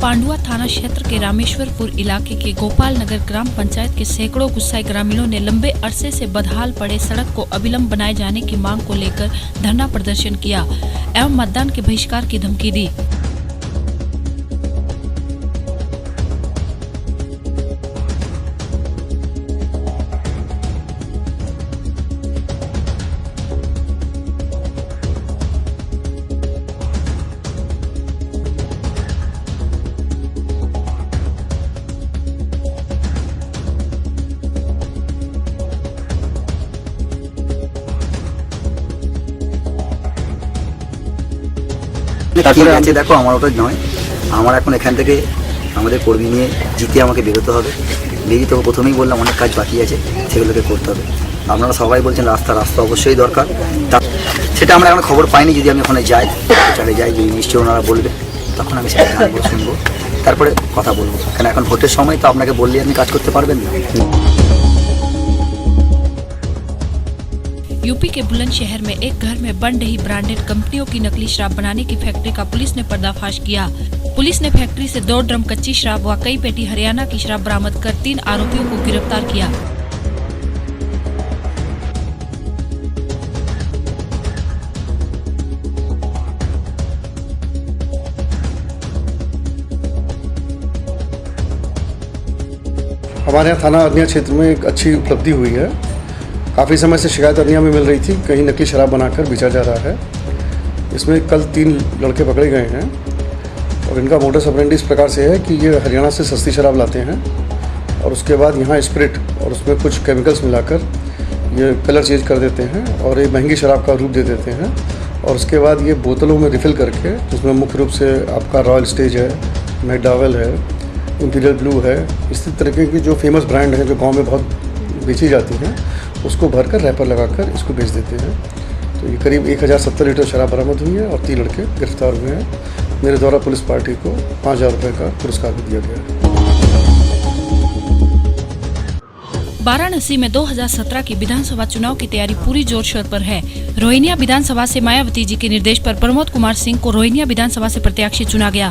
पांडुआ थाना क्षेत्र के रामेश्वरपुर इलाके के गोपाल नगर ग्राम पंचायत के सैकड़ों गुस्साए ग्रामीणों ने लंबे अरसे से बदहाल पड़े सड़क को अविलंब बनाए जाने की मांग को लेकर धरना प्रदर्शन किया एवं मतदान के बहिष्कार की धमकी दी। তারপরে আছে দেখো আমার ওটা নয়, আমার এখন এখান থেকে আমাদের কর্মী নিয়ে জিতে আমাকে বেরোতে হবে। বেরিয়ে তো প্রথমেই বললাম অনেক কাজ বাকি আছে, সেগুলোকে করতে হবে। আপনারা সবাই বলছেন রাস্তা অবশ্যই দরকার, সেটা আমরা এখন খবর পাইনি। যদি আমি ওখানে যাই যদি নিশ্চয়ই ওনারা বলবে, তখন আমি সেটা জানবো, শুনবো, তারপরে কথা বলবো। কেন এখন ভোটের সময় তো আপনাকে বললে আপনি কাজ করতে পারবেন না। यूपी के बुलंदशहर में एक घर में बन रही ब्रांडेड कंपनियों की नकली शराब बनाने की फैक्ट्री का पुलिस ने पर्दाफाश किया। पुलिस ने फैक्ट्री से 2 ड्रम कच्ची शराब व कई पेटी हरियाणा की शराब बरामद कर 3 आरोपियों को गिरफ्तार किया। हमारे यहाँ थाना अरनिया क्षेत्र में एक अच्छी उपलब्धि हुई है। काफ़ी समय से शिकायत अरनिया में मिल रही थी, कहीं नकली शराब बनाकर बेचा जा रहा है। इसमें कल 3 लड़के पकड़े गए हैं और इनका मोडस ऑपरेंडी इस प्रकार से है कि ये हरियाणा से सस्ती शराब लाते हैं और उसके बाद यहाँ स्प्रिट और उसमें कुछ केमिकल्स मिलाकर ये कलर चेंज कर देते हैं और ये महंगी शराब का रूप दे देते हैं। और उसके बाद ये बोतलों में रिफ़िल करके, जिसमें मुख्य रूप से आपका रॉयल स्टेज है, मैकडॉवेल है, इंपीरियल ब्लू है, इसी तरीके की जो फेमस ब्रांड हैं जो गाँव में बहुत बेची जाती हैं, उसको भरकर रैपर लगाकर इसको बेच देते हैं। तो ये करीब 1070 लीटर शराब बरामद हुई है और 3 लड़के गिरफ्तार हुए हैं। मेरे द्वारा पुलिस पार्टी को 5000 रुपये का पुरस्कार भी दिया गया है। वाराणसी में 2017 की विधानसभा चुनाव की तैयारी पूरी जोर शोर पर है। रोहिनिया विधानसभा से मायावती जी के निर्देश पर प्रमोद कुमार सिंह को रोहिनिया विधानसभा से प्रत्याशी चुना गया।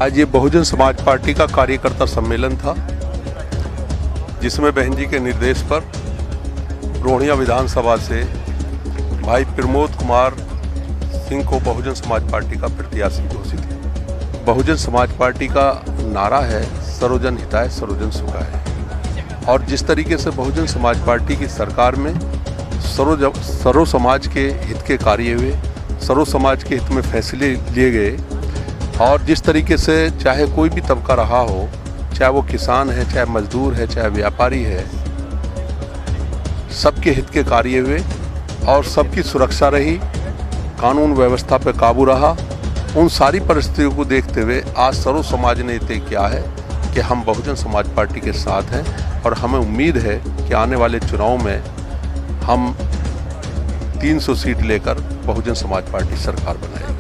आज ये बहुजन समाज पार्टी का कार्यकर्ता सम्मेलन था, जिसमें बहन जी के निर्देश पर रोहिनिया विधानसभा से भाई प्रमोद कुमार सिंह को बहुजन समाज पार्टी का प्रत्याशी घोषित किया। बहुजन समाज पार्टी का नारा है सर्वजन हिताय सर्वजन सुखाय, और जिस तरीके से बहुजन समाज पार्टी की सरकार में सर्व समाज के हित के कार्य हुए, सर्व समाज के हित में फैसले लिए गए, और जिस तरीके से चाहे कोई भी तबका रहा हो, चाहे वो किसान है, चाहे मजदूर है, चाहे व्यापारी है, सबके हित के कार्य हुए और सबकी सुरक्षा रही, कानून व्यवस्था पर काबू रहा। उन सारी परिस्थितियों को देखते हुए आज सर्व समाज ने तय किया है कि हम बहुजन समाज पार्टी के साथ हैं और हमें उम्मीद है कि आने वाले चुनाव में हम 300 सीट लेकर बहुजन समाज पार्टी सरकार बनाएगी।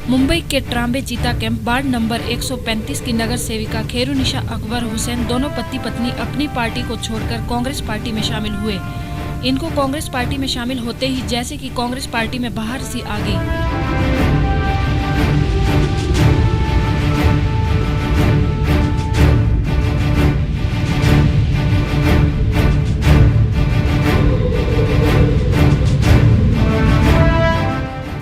मुंबई के ट्राम्बे चीता कैंप वार्ड नंबर 135 की नगर सेविका खेरुनिशा अकबर हुसैन दोनों पति पत्नी अपनी पार्टी को छोड़कर कांग्रेस पार्टी में शामिल हुए। इनको कांग्रेस पार्टी में शामिल होते ही जैसे कि कांग्रेस पार्टी में बाहर सी आ गई।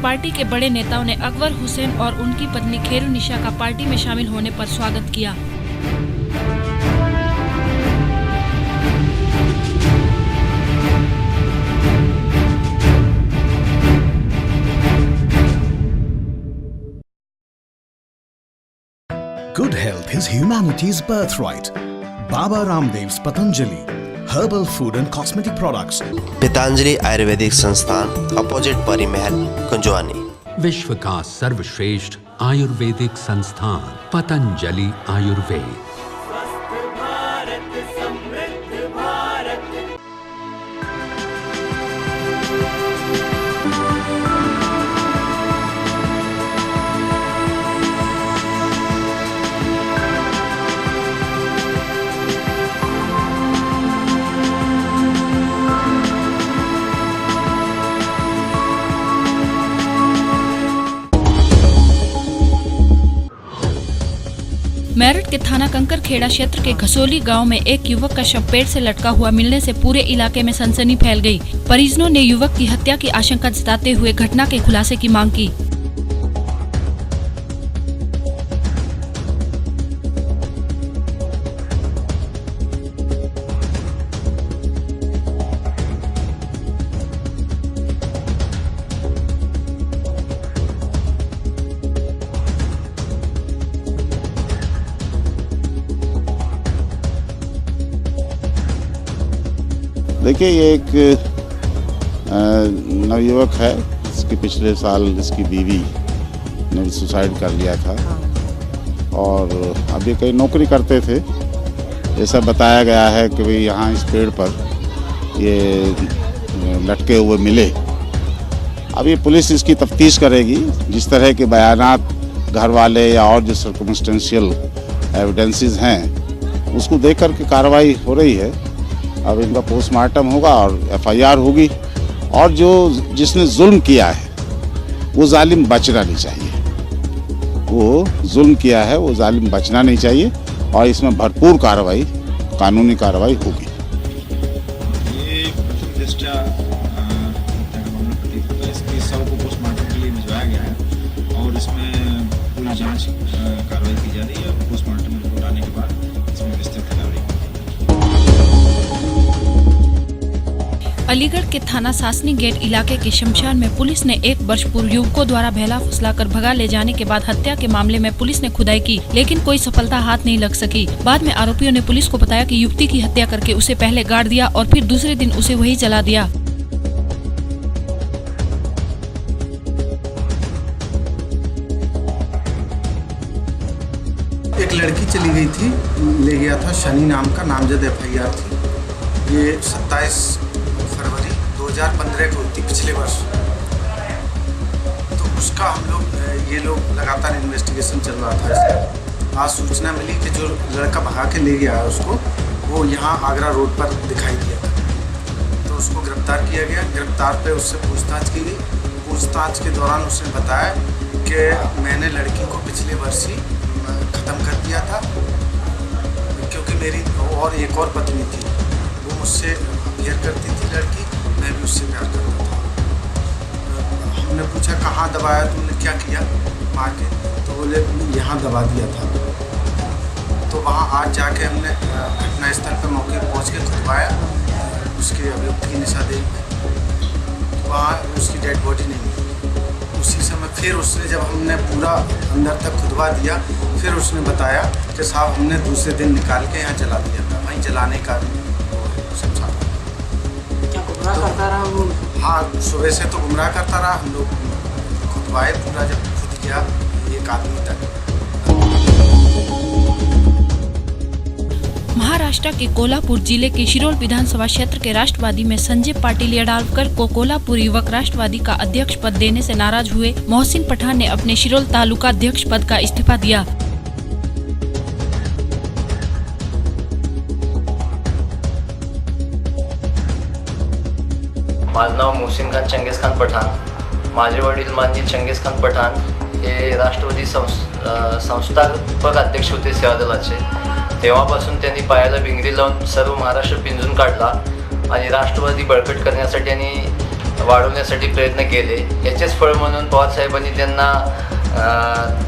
पार्टी के बड़े नेताओं ने अकबर हुसैन और उनकी पत्नी खेरुनिशा का पार्टी में शामिल होने पर स्वागत किया। Good health is humanity's birthright. Baba Ramdev's Patanjali Herbal Food and Cosmetic Products. Patanjali Ayurvedic संस्थान अपोजिट परी महल कुंजवानी। विश्व का सर्वश्रेष्ठ आयुर्वेदिक संस्थान पतंजलि आयुर्वेद। के थाना कंकरखेड़ा क्षेत्र के घसोली गांव में एक युवक का शव पेड़ से लटका हुआ मिलने से पूरे इलाके में सनसनी फैल गई। परिजनों ने युवक की हत्या की आशंका जताते हुए घटना के खुलासे की मांग की। देखिए, ये एक नवयुवक है, इसके पिछले साल इसकी बीवी ने सुसाइड कर लिया था और अभी कहीं नौकरी करते थे। ऐसा बताया गया है कि भाई यहाँ इस पेड़ पर ये लटके हुए मिले। अब ये पुलिस इसकी तफ्तीश करेगी। जिस तरह के बयानात घर वाले या और जो सर्कमस्टेंशियल एविडेंसेस हैं उसको देख कर के कार्रवाई हो रही है। अब इनका पोस्टमार्टम होगा और एफआईआर होगी। और जो जिसने जुल्म किया है वो जालिम बचना नहीं चाहिए। वो जुल्म किया है, वो जालिम बचना नहीं चाहिए और इसमें भरपूर कार्रवाई, कानूनी कार्रवाई होगी। ये दृष्टया इसके शव को पोस्टमार्टम के लिए भिजवाया गया है और इसमें पूरी जांच कार्रवाई की जा रही है। पोस्टमार्टम रिपोर्ट आने के बाद इसमें विस्तृत कार्रवाई। अलीगढ़ के थाना सासनी गेट इलाके के शमशान में पुलिस ने 1 वर्ष पूर्व युवकों द्वारा बहला फुसलाकर भगा ले जाने के बाद हत्या के मामले में पुलिस ने खुदाई की, लेकिन कोई सफलता हाथ नहीं लग सकी। बाद में आरोपियों ने पुलिस को बताया कि युवती की हत्या करके उसे पहले गाड़ दिया और फिर दूसरे दिन उसे वही जला दिया। एक लड़की चली गई थी, ले गया था शनि नाम का, नामजद एफआईआर थी। ये 27 फरवरी 2015 को थी, पिछले वर्ष। तो उसका हम लोग ये लोग लगातार इन्वेस्टिगेशन चल रहा था इसका। आज सूचना मिली कि जो लड़का भगा के ले गया है उसको, वो यहाँ आगरा रोड पर दिखाई दिया था। तो उसको गिरफ्तार किया गया। गिरफ्तार पे उससे पूछताछ की गई। पूछताछ के दौरान उसने बताया कि मैंने लड़की को पिछले वर्ष ही ख़त्म कर दिया था, क्योंकि मेरी और एक और पत्नी थी, वो मुझसे अफेयर करती थी लड़की, मैं भी उससे प्यार करता था। हमने पूछा कहाँ दबाया तुमने, क्या किया मार के, तो बोले यहाँ दबा दिया था। तो वहाँ आज जाके हमने घटनास्थल पर मौके पर पहुँच के खुदवाया उसके अभियुक्त की निशा देवी में। वहाँ उसकी डेड बॉडी नहीं मिली। उसी समय फिर उसने, जब हमने पूरा अंदर तक खुदवा दिया, फिर उसने बताया कि साहब हमने दूसरे दिन निकाल के यहाँ जला दिया था। वहीं जलाने का क्या गुमराह करता रहा वो? हाँ, सुबह से तो गुमराह करता रहा। हम लोग खुदवाए पूरा, जब खुद गया एक आदमी तक। महाराष्ट्र के कोल्हापुर जिले के शिरोळ विधानसभा क्षेत्र के राष्ट्रवादी में संजय पाटिल यड्रावकर को कोल्हापुर युवक राष्ट्रवादी का अध्यक्ष पद देने से नाराज हुए मोहसिन पठान ने अपने शिरोळ तालुका अध्यक्ष पद का इस्तीफा दिया। माझं नाव मोहसिन खान चंगेज खान पठाण। माझे वडील माननीय चंगेज खान पठाण हे राष्ट्रवादी संस्थापक अध्यक्ष होते सेवा दलाचे। तेव्हापासून त्यांनी पायाला भिंगरी लावून सर्व महाराष्ट्र पिंजून काढला आणि राष्ट्रवादी बळकट करण्यासाठी आणि वाढवण्यासाठी प्रयत्न केले। याचेच फळ म्हणून पवार साहेबांनी त्यांना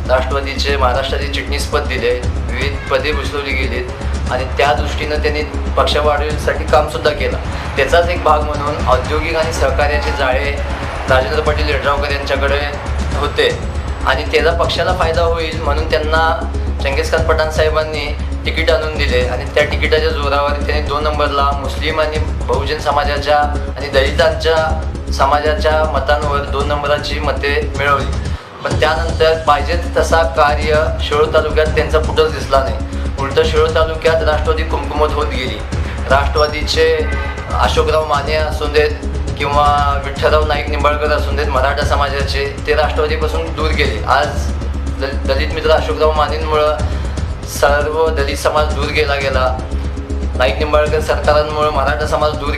राष्ट्रवादीचे महाराष्ट्राचे चिटणीसपद दिले, विविध पदे भूषवली गेलीत आणि त्या दृष्टीनं त्यांनी पक्ष वाढवण्यासाठी कामसुद्धा केलं। त्याचाच एक भाग म्हणून औद्योगिक आणि सहकार्याचे जाळे राजेंद्र पाटील यड्रावकर यांच्याकडे होते आणि त्याचा पक्षाला फायदा होईल म्हणून त्यांना चंगेज खान पठाण साहेबांनी तिकीट आणून दिले आणि त्या तिकिटाच्या जोरावर त्यांनी 2 नंबरला मुस्लिम आणि बहुजन समाजाच्या आणि दलितांच्या समाजाच्या मतांवर 2 नंबराची मते मिळवली। पण त्यानंतर पाहिजे तसा कार्य शिरोळ तालुक्यात त्यांचा कुठंच दिसला नाही। उलट शिरोळ तालुक्यात राष्ट्रवादी कुमकुमत होत गेली। राष्ट्रवादीचे अशोकराव माने असू देत किंवा विठ्ठलराव नाईक निंबाळकर असू देत, मराठा समाजाचे, ते राष्ट्रवादीपासून दूर गेले। आज दलित मित्र अशोकराव मानेंमुळं सर्व दलित समाज दूर गेला। नाईक निंबाळकर सरकारांमुळे मराठा समाज दूर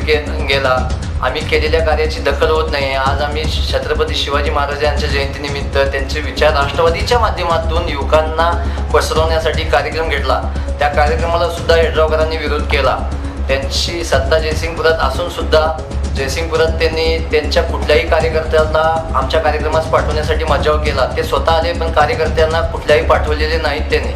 गेला. आम्ही केलेल्या कार्याची दखल होत नाही. आज आम्ही छत्रपती शिवाजी महाराज यांच्या जयंतीनिमित्त त्यांचे विचार राष्ट्रवादीच्या माध्यमातून युवकांना पसरवण्यासाठी कार्यक्रम घेतला. त्या कार्यक्रमाला सुद्धा येड्रावकरांनी विरोध केला. त्यांची सत्ता जयसिंगपुरात असून सुद्धा जयसिंगपुरात त्यांनी त्यांच्या कुठल्याही कार्यकर्त्यांना आमच्या कार्यक्रमास पाठवण्यासाठी मज्जाव केला. ते स्वतः आले पण कार्यकर्त्यांना कुठल्याही पाठवलेले नाहीत त्यांनी.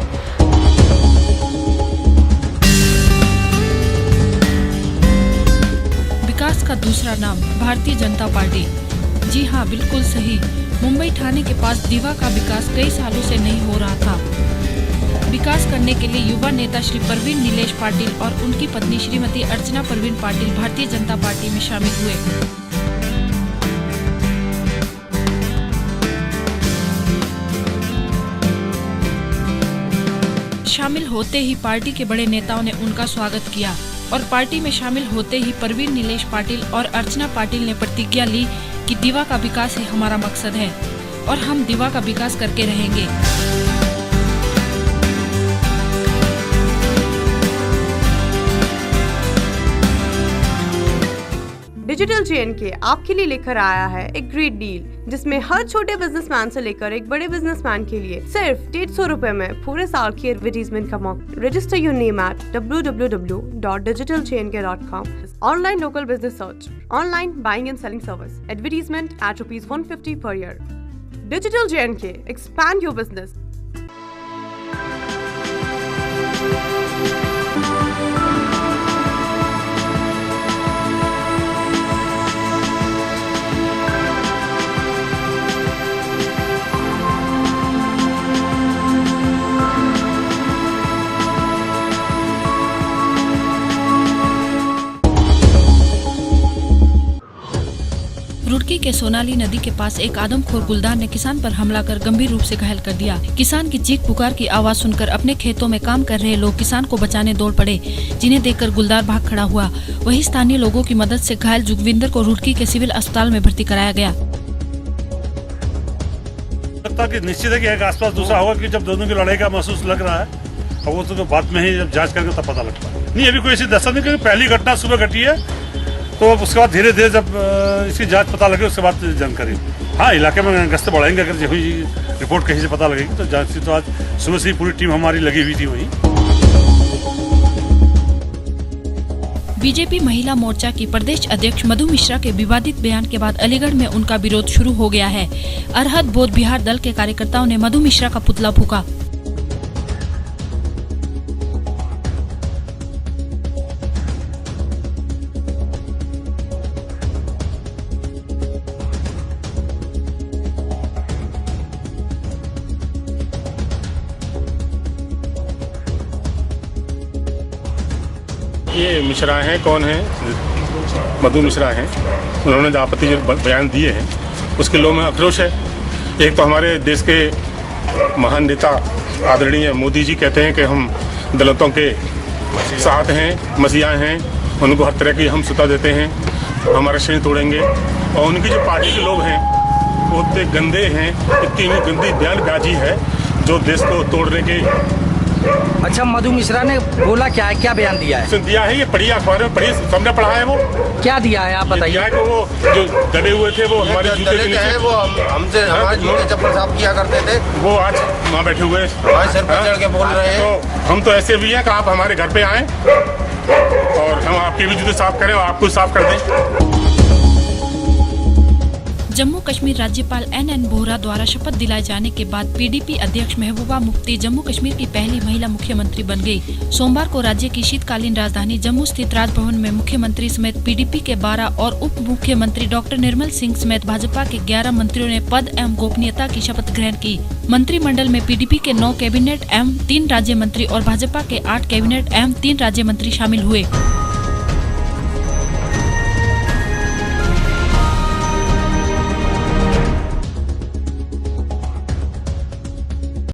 विकास का दूसरा नाम भारतीय जनता पार्टी। जी हाँ, बिल्कुल सही। मुंबई ठाणे के पास दीवा का विकास कई सालों से नहीं हो रहा था। विकास करने के लिए युवा नेता श्री परवीन नीलेश पाटिल और उनकी पत्नी श्रीमती अर्चना परवीन पाटिल भारतीय जनता पार्टी में शामिल हुए। शामिल होते ही पार्टी के बड़े नेताओं ने उनका स्वागत किया और पार्टी में शामिल होते ही परवीन नीलेश पाटिल और अर्चना पाटिल ने प्रतिज्ञा ली कि दीवा का विकास ही हमारा मकसद है और हम दीवा का विकास करके रहेंगे। डिजिटल JNK आपके लिए लेकर आया है एक ग्रेट डील, जिसमें हर छोटे बिजनेसमैन से लेकर एक बड़े बिजनेसमैन के लिए सिर्फ 150 रुपए में पूरे साल की एडवर्टीजमेंट का मौका। Register your name at www.digitaljnk.com। Online local business search, online buying and selling service, advertisement at ₹150 per year। Digital JNK, expand your business. Roorkee के सोनाली नदी के पास एक आदमखोर गुलदार ने किसान पर हमला कर गंभीर रूप से घायल कर दिया। किसान की चीख पुकार की आवाज सुनकर अपने खेतों में काम कर रहे लोग किसान को बचाने दौड़ पड़े, जिन्हें देखकर गुलदार भाग खड़ा हुआ। वहीं स्थानीय लोगों की मदद से घायल जुगविंदर को रुड़की के सिविल अस्पताल में भर्ती कराया गया। लगता कि निश्चित है कि एक आसपास दूसरा होगा कि जब दोनों की लड़ाई का महसूस लग रहा है और वो तो बाद में ही जब जांच करके तब पता लगता है। नहीं, अभी कोई ऐसी दशा नहीं, क्योंकि पहली घटना सुबह घटी है, तो उसके बाद धीरे धीरे जब इसकी जांच पता लगे उसके बाद जानकारी। हाँ, इलाके में गश्त बढ़ाएंगे, अगर हुई रिपोर्ट कहीं से पता लगेगी तो जांच। तो आज सुबह से ही पूरी टीम हमारी लगी हुई थी वहीं। बीजेपी महिला मोर्चा की प्रदेश अध्यक्ष मधु मिश्रा के विवादित बयान के बाद अलीगढ़ में उनका विरोध शुरू हो गया है। अरहत बोध बिहार दल के कार्यकर्ताओं ने मधु मिश्रा का पुतला फूंका। ये मिश्रा हैं, कौन हैं? मधु मिश्रा हैं। उन्होंने जो आपत्तिजनक बयान दिए हैं उसके लोगों में आक्रोश है। एक तो हमारे देश के महान नेता आदरणीय मोदी जी कहते हैं कि हम दलितों के साथ हैं, मसीहा हैं, उनको हर तरह की हम सुता देते हैं, हमारा शरीर तोड़ेंगे। और उनकी जो पार्टी के लोग हैं वो इतने गंदे हैं, इतनी गंदी बयानबाजी है जो देश को तोड़ने के। अच्छा, मधु मिश्रा ने बोला क्या है, क्या बयान दिया है? दिया है, ये पढ़िए अखबार में, पढ़िए, सबने पढ़ा है। वो क्या दिया है आप बताइए? दिया है कि वो जो दबे हुए थे वो हमारे जूते के नीचे, वो हमसे हमारे जूते चप्पल साफ किया करते थे, वो आज वहाँ बैठे हुए हमारे सर पर चढ़ के बोल रहे हैं। तो हम तो ऐसे भी हैं कि आप हमारे घर पे आएं और हम आपके भी जूते साफ करें और आपको साफ कर दें। जम्मू कश्मीर राज्यपाल NN बोहरा द्वारा शपथ दिलाए जाने के बाद PDP अध्यक्ष महबूबा मुफ्ती जम्मू कश्मीर की पहली महिला मुख्यमंत्री बन गई। सोमवार को राज्य की शीतकालीन राजधानी जम्मू स्थित राजभवन में मुख्यमंत्री समेत PDP के 12 और उप मुख्यमंत्री डॉक्टर निर्मल सिंह समेत भाजपा के 11 मंत्रियों ने पद एवं गोपनीयता की शपथ ग्रहण की। मंत्रिमंडल में PDP के 9 कैबिनेट एवं 3 राज्य मंत्री और भाजपा के 8 कैबिनेट एवं 3 राज्य मंत्री शामिल हुए।